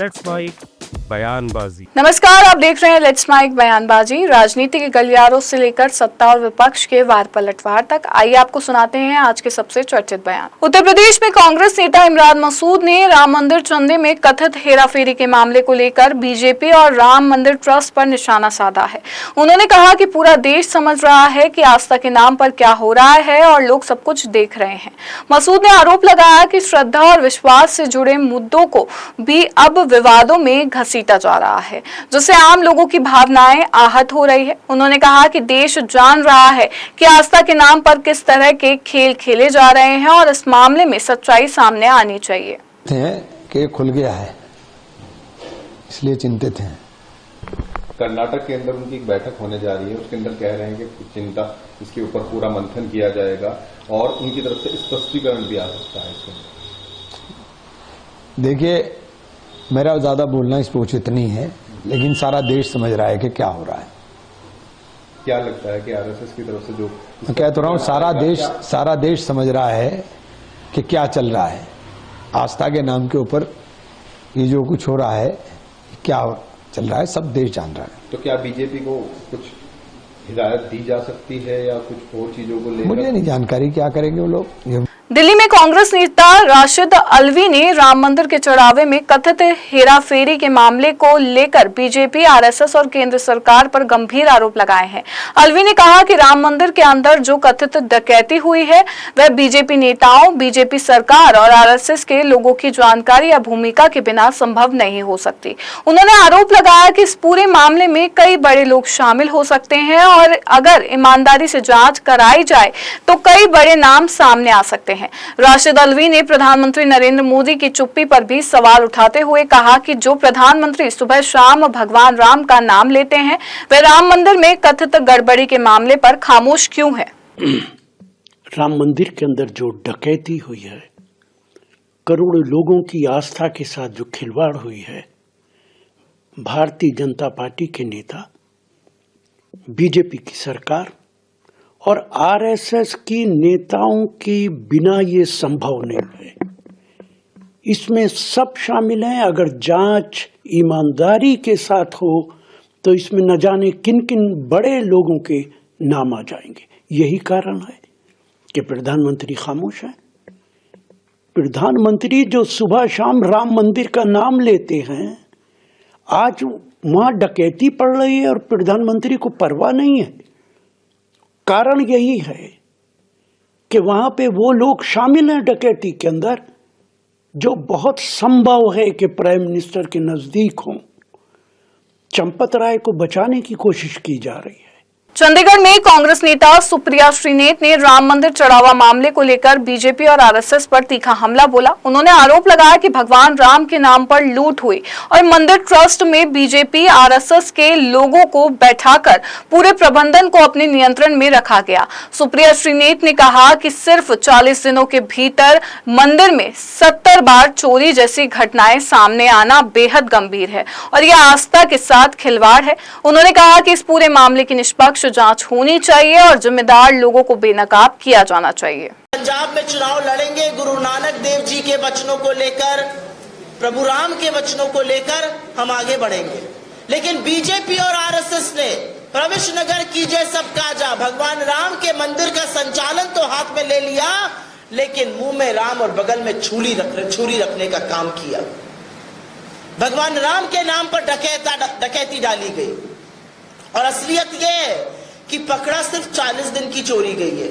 Let's mic बयानबाजी। नमस्कार, आप देख रहे हैं लेट्स माइक बयानबाजी। राजनीति के गलियारों से लेकर सत्ता और विपक्ष के वार पलटवार तक, आइए आपको सुनाते हैं आज के सबसे चर्चित बयान। उत्तर प्रदेश में कांग्रेस नेता इमरान मसूद ने राम मंदिर चंदे में कथित हेराफेरी के मामले को लेकर बीजेपी और राम मंदिर ट्रस्ट पर निशाना साधा है। उन्होंने कहा कि पूरा देश समझ रहा है कि आस्था के नाम पर क्या हो रहा है और लोग सब कुछ देख रहे हैं। मसूद ने आरोप लगाया कि श्रद्धा और विश्वास से जुड़े मुद्दों को भी अब विवादों में घसीटा जा रहा है, जिससे आम लोगों की भावनाएं आहत हो रही है। उन्होंने कहा कि देश जान रहा है कि आस्था के नाम पर किस तरह के खेल खेले जा रहे हैं और इस मामले में सच्चाई सामने आनी चाहिए। कि खुल गया है, इसलिए चिंतित हैं। कर्नाटक के अंदर उनकी एक बैठक होने जा रही है, उसके अंदर कह रहे हैं कि चिंता इसके ऊपर पूरा मंथन किया जाएगा और उनकी तरफ से स्पष्टीकरण भी आ सकता है इसके। देखिए, मेरा ज्यादा बोलना इस पर उचित नहीं है, लेकिन सारा देश समझ रहा है कि क्या हो रहा है। क्या लगता है कि आरएसएस की तरफ से जो मैं कह तो रहा हूं, सारा देश समझ रहा है कि क्या चल रहा है। आस्था के नाम के ऊपर ये जो कुछ हो रहा है, क्या चल रहा है, सब देश जान रहा है। तो क्या बीजेपी को कुछ हिदायत दी जा सकती है या कुछ और चीजों को लेकर? मुझे नहीं जानकारी क्या करेंगे वो लोग। दिल्ली में कांग्रेस नेता राशिद अलवी ने राम मंदिर के चढ़ावे में कथित हेराफेरी के मामले को लेकर बीजेपी, आरएसएस और केंद्र सरकार पर गंभीर आरोप लगाए हैं। अलवी ने कहा कि राम मंदिर के अंदर जो कथित डकैती हुई है वह बीजेपी नेताओं, बीजेपी सरकार और आरएसएस के लोगों की जानकारी या भूमिका के बिना संभव नहीं हो सकती। उन्होंने आरोप लगाया कि इस पूरे मामले में कई बड़े लोग शामिल हो सकते हैं और अगर ईमानदारी से जांच कराई जाए तो कई बड़े नाम सामने आ सकते हैं। राशिद अलवी ने प्रधानमंत्री नरेंद्र मोदी की चुप्पी पर भी सवाल उठाते हुए कहा कि जो प्रधानमंत्री सुबह शाम भगवान राम का नाम लेते हैं, वे राम मंदिर में कथित गड़बड़ी के मामले पर खामोश क्यों है। राम मंदिर के अंदर जो डकैती हुई है, करोड़ों लोगों की आस्था के साथ जो खिलवाड़ हुई है, भारतीय जनता पार्टी के नेता, बीजेपी की सरकार और आरएसएस की नेताओं के बिना ये संभव नहीं है। इसमें सब शामिल हैं। अगर जांच ईमानदारी के साथ हो तो इसमें न जाने किन किन बड़े लोगों के नाम आ जाएंगे। यही कारण है कि प्रधानमंत्री खामोश है। प्रधानमंत्री जो सुबह शाम राम मंदिर का नाम लेते हैं, आज वहां डकैती पड़ रही है और प्रधानमंत्री को परवाह नहीं है। कारण यही है कि वहां पे वो लोग शामिल हैं डकैती के अंदर जो बहुत संभव है कि प्राइम मिनिस्टर के नजदीक हों। चंपत राय को बचाने की कोशिश की जा रही है। चंडीगढ़ में कांग्रेस नेता सुप्रिया श्रीनेत ने राम मंदिर चढ़ावा मामले को लेकर बीजेपी और आरएसएस पर तीखा हमला बोला। उन्होंने आरोप लगाया कि भगवान राम के नाम पर लूट हुई और मंदिर ट्रस्ट में बीजेपी, आरएसएस के लोगों को बैठाकर पूरे प्रबंधन को अपने नियंत्रण में रखा गया। सुप्रिया श्रीनेत ने कहा कि सिर्फ 40 दिनों के भीतर मंदिर में 70 बार चोरी जैसी घटनाएं सामने आना बेहद गंभीर है और यह आस्था के साथ खिलवाड़ है। उन्होंने कहा कि इस पूरे मामले की निष्पक्ष जांच होनी चाहिए और जिम्मेदार लोगों को बेनकाब किया जाना चाहिए। पंजाब में चुनाव लड़ेंगे गुरु नानक देव जी के वचनों को लेकर, प्रभु राम के वचनों को लेकर हम आगे बढ़ेंगे। लेकिन बीजेपी और आरएसएस ने प्रवेश नगर कीजिए सब काजा, भगवान राम के मंदिर का संचालन तो हाथ में ले लिया, लेकिन मुंह में राम और बगल में छुरी रखने का काम किया। भगवान राम के नाम पर डकैती डाली गई और असलियत यह है कि पकड़ा सिर्फ 40 दिन की चोरी गई है।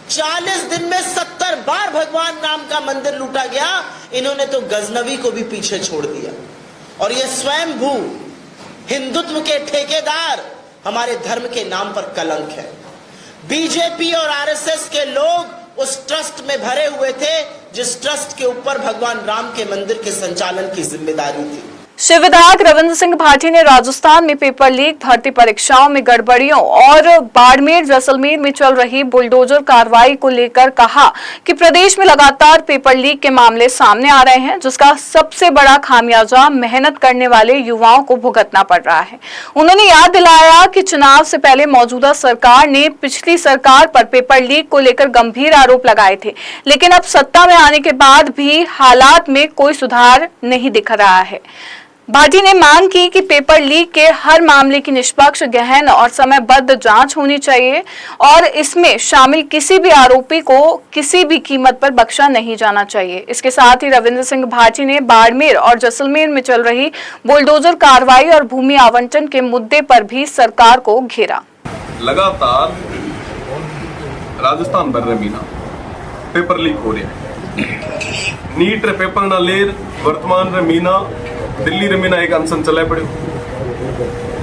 40 दिन में 70 बार भगवान राम का मंदिर लूटा गया। इन्होंने तो गजनवी को भी पीछे छोड़ दिया और ये स्वयंभू हिंदुत्व के ठेकेदार हमारे धर्म के नाम पर कलंक है। बीजेपी और आरएसएस के लोग उस ट्रस्ट में भरे हुए थे जिस ट्रस्ट के ऊपर भगवान राम के मंदिर के संचालन की जिम्मेदारी थी। शिव विधायक रविंद्र सिंह भाटी ने राजस्थान में पेपर लीक, भर्ती परीक्षाओं में गड़बड़ियों और बाड़मेर, जैसलमेर में चल रही बुलडोजर कार्रवाई को लेकर कहा कि प्रदेश में लगातार पेपर लीक के मामले सामने आ रहे हैं, जिसका सबसे बड़ा खामियाजा मेहनत करने वाले युवाओं को भुगतना पड़ रहा है। उन्होंने याद दिलाया कि चुनाव से पहले मौजूदा सरकार ने पिछली सरकार पर पेपर लीक को लेकर गंभीर आरोप लगाए थे, लेकिन अब सत्ता में आने के बाद भी हालात में कोई सुधार नहीं दिख रहा है। भाटी ने मांग की कि पेपर लीक के हर मामले की निष्पक्ष, गहन और समयबद्ध जांच होनी चाहिए और इसमें शामिल किसी भी आरोपी को किसी भी कीमत पर बख्शा नहीं जाना चाहिए। इसके साथ ही रविंद्र सिंह भाटी ने बाड़मेर और जैसलमेर में चल रही बुलडोजर कार्रवाई और भूमि आवंटन के मुद्दे पर भी सरकार को घेरा। लगातार राजस्थान भर मीना पेपर लीक हो रहा है। नीट रे पेपर ना लेर वर्तमान रे मीना दिल्ली रे मीना एक अनशन चले पड़े।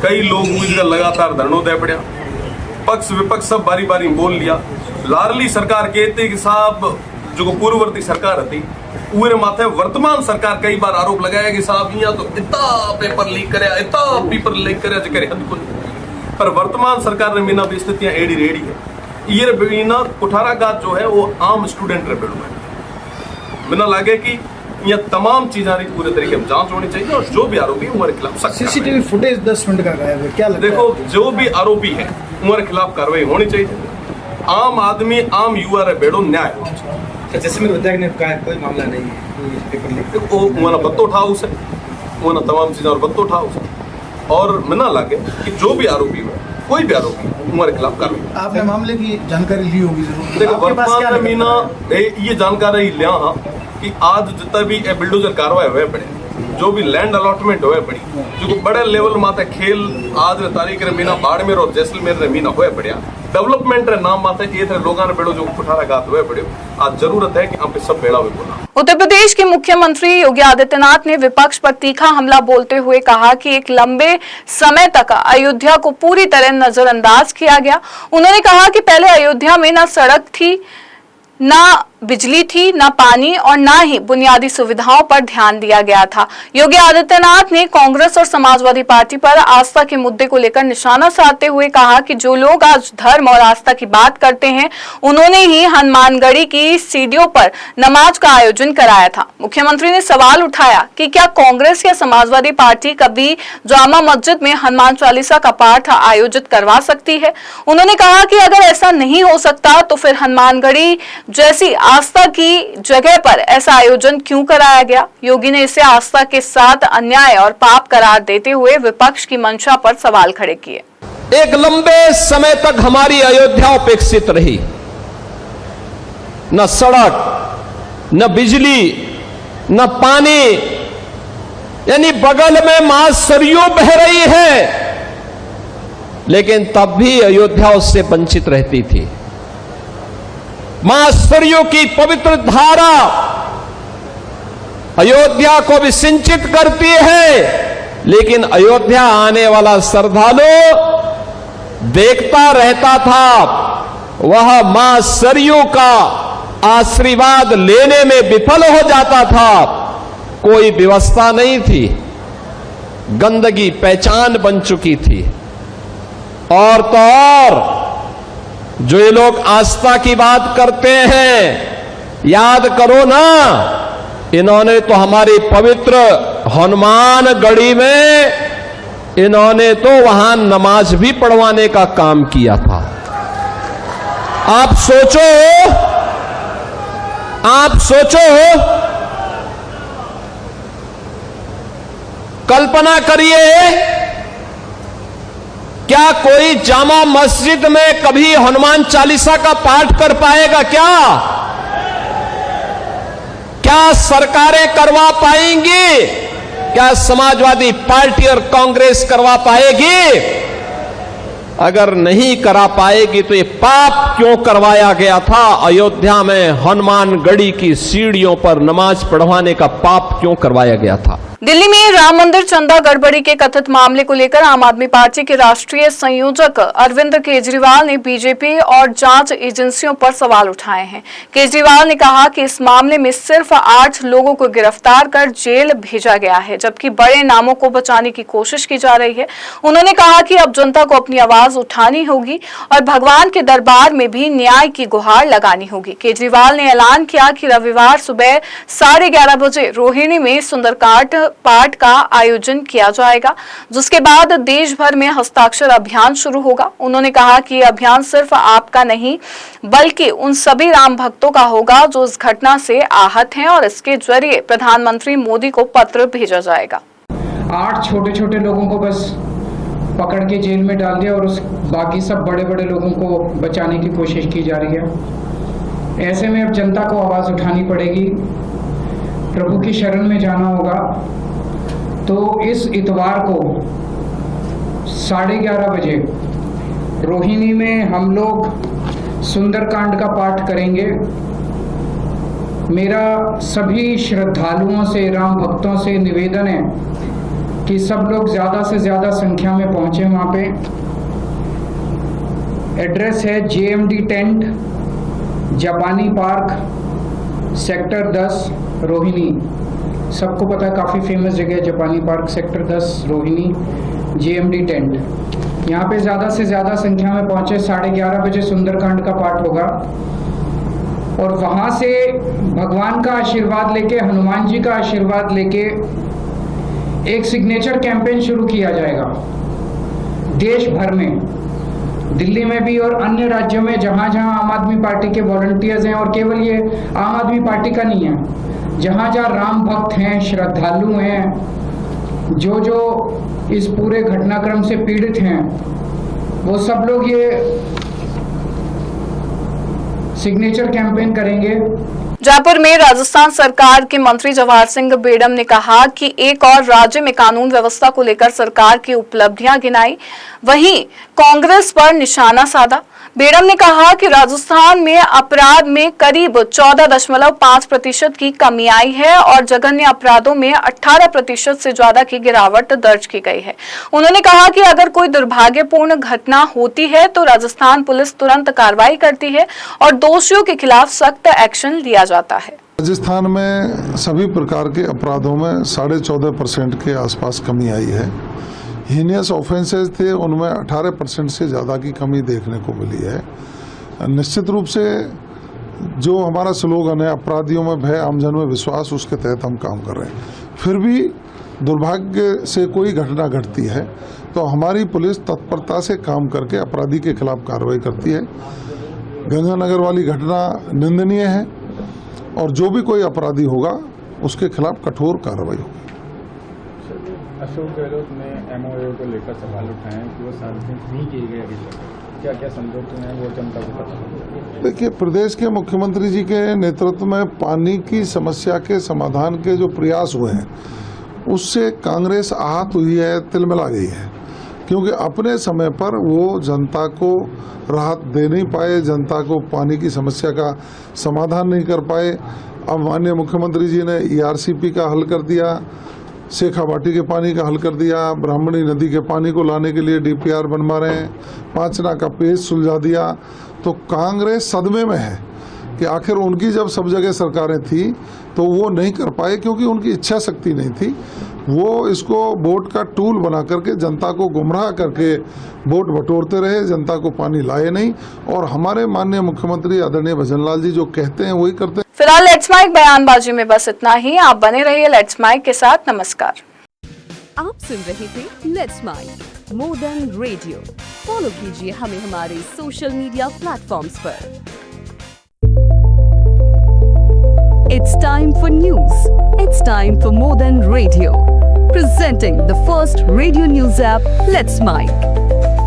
कई लोग मुझे लगातार धरनों दे पड़ा। पक्ष विपक्ष सब बारी बारी बोल लिया। लाडली सरकार कहते कि साहब जो पूर्ववर्ती सरकार थी उरे माथे वर्तमान सरकार कई बार आरोप लगाया कि साहब यहाँ तो इतना पेपर लीक करे, इतना पेपर लीक करे जो करे हद को। पर वर्तमान सरकार रे मीना भी स्थितियां एड़ी रेड़ी है। ये मीना कुठाराघात जो है वो आम स्टूडेंट रे बेड़ू है। बिना लगे कि यह तमाम चीजें पूरे तरीके से जांच होनी चाहिए और जो भी आरोपी है उनके खिलाफ सख्त सीसीटीवी फुटेज 10 मिनट का गायब है, क्या लगता है? देखो जो भी आरोपी है उनके खिलाफ कार्रवाई होनी चाहिए। आम आदमी, आम युवा रे बेड़ो न्याय होना चाहिए। जैसे मेरे विधायक ने कहा कोई मामला नहीं है पेपर लीक, वो उन्होंने बत्तो उठा उसे, उन्होंने तमाम चीजें और बत्तो उठा उसे और मिना लगे कि जो भी आरोपी हो, कोई भी आरोपी उनके खिलाफ कार्रवाई। आपने मामले की जानकारी ली होगी जरूर। देखो आपके पास क्या वर्तमान में मीना ये जानकारी लिया कि आज जितना भी बिल्डोजर कार्रवाई हुए पड़े, जो भी लैंड अलॉटमेंट हुए पड़ी, जो बड़े लेवल माते खेल आज तारीख रे मीना बाड़मेर और जैसलमेर रे मीना हुए पड़िया डेवलपमेंट रे नाम माते ये थे लोगों ने बेड़ो जो कुठाराघात हुए पड़े। आज जरूरत है कि आप सब बेड़ा हुए बोला। उत्तर प्रदेश के मुख्यमंत्री योगी आदित्यनाथ ने विपक्ष पर तीखा हमला बोलते हुए कहा कि एक लंबे समय तक अयोध्या को पूरी तरह नजरअंदाज किया गया। उन्होंने कहा कि पहले अयोध्या में न सड़क थी, ना बिजली थी, ना पानी और ना ही बुनियादी सुविधाओं पर ध्यान दिया गया था। योगी आदित्यनाथ ने कांग्रेस और समाजवादी पार्टी पर आस्था के मुद्दे को लेकर निशाना साधते हुए कहा कि जो लोग आज धर्म और आस्था की बात करते हैं उन्होंने ही हनुमानगढ़ी की सीढ़ियों पर नमाज का आयोजन कराया था। मुख्यमंत्री ने सवाल उठाया कि क्या कांग्रेस या समाजवादी पार्टी कभी जामा मस्जिद में हनुमान चालीसा का पाठ आयोजित करवा सकती है। उन्होंने कहा कि अगर ऐसा नहीं हो सकता तो फिर हनुमानगढ़ी जैसी आस्था की जगह पर ऐसा आयोजन क्यों कराया गया। योगी ने इसे आस्था के साथ अन्याय और पाप करार देते हुए विपक्ष की मंशा पर सवाल खड़े किए। एक लंबे समय तक हमारी अयोध्या उपेक्षित रही, न सड़क, न बिजली, न पानी, यानी बगल में मां सरयू बह रही है लेकिन तब भी अयोध्या उससे वंचित रहती थी। मां सरयू की पवित्र धारा अयोध्या को भी सिंचित करती है लेकिन अयोध्या आने वाला श्रद्धालु देखता रहता था, वह मां सरयू का आशीर्वाद लेने में विफल हो जाता था। कोई व्यवस्था नहीं थी, गंदगी पहचान बन चुकी थी। और तो और जो ये लोग आस्था की बात करते हैं, याद करो ना, इन्होंने तो हमारी पवित्र हनुमानगढ़ी में इन्होंने तो वहां नमाज भी पढ़वाने का काम किया था। आप सोचो, कल्पना करिए, क्या कोई जामा मस्जिद में कभी हनुमान चालीसा का पाठ कर पाएगा? क्या सरकारें करवा पाएंगी? क्या समाजवादी पार्टी और कांग्रेस करवा पाएगी? अगर नहीं करा पाएगी तो ये पाप क्यों करवाया गया था? अयोध्या में हनुमानगढ़ी की सीढ़ियों पर नमाज पढ़वाने का पाप क्यों करवाया गया था? दिल्ली में राम मंदिर चंदा गड़बड़ी के कथित मामले को लेकर आम आदमी पार्टी के राष्ट्रीय संयोजक अरविंद केजरीवाल ने बीजेपी और जांच एजेंसियों पर सवाल उठाए हैं। केजरीवाल ने कहा कि इस मामले में सिर्फ 8 लोगों को गिरफ्तार कर जेल भेजा गया है, जबकि बड़े नामों को बचाने की कोशिश की जा रही है। उन्होंने कहा कि अब जनता को अपनी आवाज उठानी होगी और भगवान के दरबार में भी न्याय की गुहार लगानी होगी। केजरीवाल ने ऐलान किया कि रविवार सुबह 11:30 बजे रोहिणी में सुंदरकांड पाठ का आयोजन किया जाएगा, जिसके बाद देश भर में हस्ताक्षर अभियान शुरू होगा। उन्होंने कहा कि यह अभियान सिर्फ आपका नहीं बल्कि उन सभी राम भक्तों का होगा जो इस घटना से आहत हैं और इसके जरिए प्रधानमंत्री मोदी को पत्र भेजा जाएगा। 8 छोटे छोटे लोगों को बस पकड़ के जेल में डाल दिया और बाकी सब बड़े बड़े लोगों को बचाने की कोशिश की जा रही है। ऐसे में अब जनता को आवाज़ उठानी पड़ेगी, प्रभु की शरण में जाना होगा। तो इस इतवार को 11:30 बजे रोहिणी में हम लोग सुंदरकांड का पाठ करेंगे। मेरा सभी श्रद्धालुओं से, राम भक्तों से निवेदन है कि सब लोग ज़्यादा से ज़्यादा संख्या में पहुँचे वहाँ पे। एड्रेस है JMD टेंट, जापानी पार्क, सेक्टर 10 रोहिणी। सबको पता है, काफ़ी फेमस जगह है जापानी park, sector 10 Rohini, JMD tent. यहाँ पे ज़्यादा से ज़्यादा संख्या में पहुँचे। 11:30 बजे सुंदरकांड का पाठ होगा और वहाँ से भगवान का आशीर्वाद लेके, हनुमान जी का आशीर्वाद लेके एक सिग्नेचर कैंपेन शुरू किया जाएगा देश भर में, दिल्ली में भी और अन्य राज्यों में जहाँ जहाँ आम आदमी पार्टी के वॉलंटियर्स हैं। और केवल ये आम आदमी पार्टी का नहीं है, जहाँ जहाँ राम भक्त हैं, श्रद्धालु हैं, जो इस पूरे घटनाक्रम से पीड़ित हैं, वो सब लोग ये सिग्नेचर कैंपेन करेंगे। जयपुर में राजस्थान सरकार के मंत्री जवाहर सिंह बेडम ने कहा कि एक और राज्य में कानून व्यवस्था को लेकर सरकार की उपलब्धियां गिनाई, वहीं कांग्रेस पर निशाना साधा। बेडम ने कहा कि राजस्थान में अपराध में करीब 14.5% की कमी आई है और जघन्य अपराधों में 18% से ज्यादा की गिरावट दर्ज की गई है। उन्होंने कहा कि अगर कोई दुर्भाग्यपूर्ण घटना होती है तो राजस्थान पुलिस तुरंत कार्रवाई करती है और दोषियों के खिलाफ सख्त एक्शन लिया जाता है। राजस्थान में सभी प्रकार के अपराधों में 14.5% के आसपास कमी आई है। हीनियस ऑफेंसेस थे, उनमें 18% से ज़्यादा की कमी देखने को मिली है। निश्चित रूप से जो हमारा स्लोगन है, अपराधियों में भय, आमजन में विश्वास, उसके तहत हम काम कर रहे हैं। फिर भी दुर्भाग्य से कोई घटना घटती है तो हमारी पुलिस तत्परता से काम करके अपराधी के खिलाफ कार्रवाई करती है। गंगानगर वाली घटना निंदनीय है और जो भी कोई अपराधी होगा उसके खिलाफ कठोर कार्रवाई होगी। अशोक गहलोत ने MOU को लेकर सवाल उठाए हैं कि वो सार्वजनिक नहीं किए गए अभी तक, क्या क्या समझौते हैं वो जनता को पता? देखिए, प्रदेश के मुख्यमंत्री जी के नेतृत्व में पानी की समस्या के समाधान के जो प्रयास हुए हैं उससे कांग्रेस आहत हुई है, तिलमिला गई है, क्योंकि अपने समय पर वो जनता को राहत दे नहीं पाए, जनता को पानी की समस्या का समाधान नहीं कर पाए। अब माननीय मुख्यमंत्री जी ने ERCP का हल कर दिया, शेखावाटी के पानी का हल कर दिया, ब्राह्मणी नदी के पानी को लाने के लिए DPR बनवा रहे हैं, पांचना का पेच सुलझा दिया। तो कांग्रेस सदमे में है कि आखिर उनकी जब सब जगह सरकारें थी तो वो नहीं कर पाए क्योंकि उनकी इच्छा शक्ति नहीं थी। वो इसको वोट का टूल बना करके जनता को गुमराह करके वोट बटोरते रहे, जनता को पानी लाए नहीं। और हमारे माननीय मुख्यमंत्री आदरणीय भजनलाल जी जो कहते हैं वही करते हैं। फिलहाल लेट्स माइक बयानबाजी में बस इतना ही। आप बने रहिए लेट्स माइक के साथ। नमस्कार। आप सुन रहे थे let's mike more than radio. Follow कीजिए हमें हमारे सोशल मीडिया प्लेटफॉर्म्स पर। It's time for news. It's time for more than radio. Presenting the first radio news app, Let's Mic.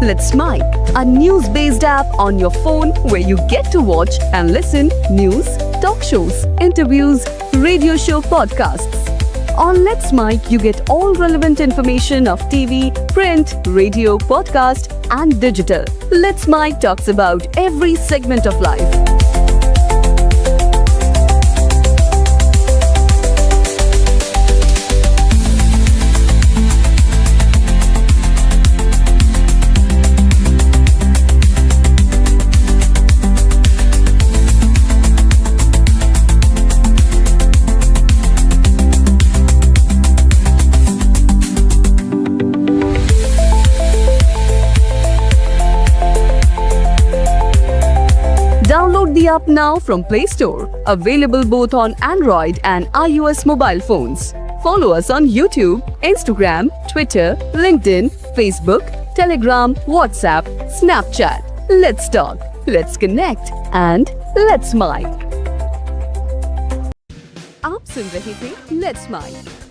Let's Mic, a news-based app on your phone where you get to watch and listen news, talk shows, interviews, radio show podcasts. On Let's Mic, you get all relevant information of TV, print, radio, podcast, and digital. Let's Mic talks about every segment of life. Download the app now from Play Store. Available both on Android and iOS mobile phones. Follow us on YouTube, Instagram, Twitter, LinkedIn, Facebook, Telegram, WhatsApp, Snapchat. Let's talk, let's connect and let's mic. आप सुन रहे थे let's mic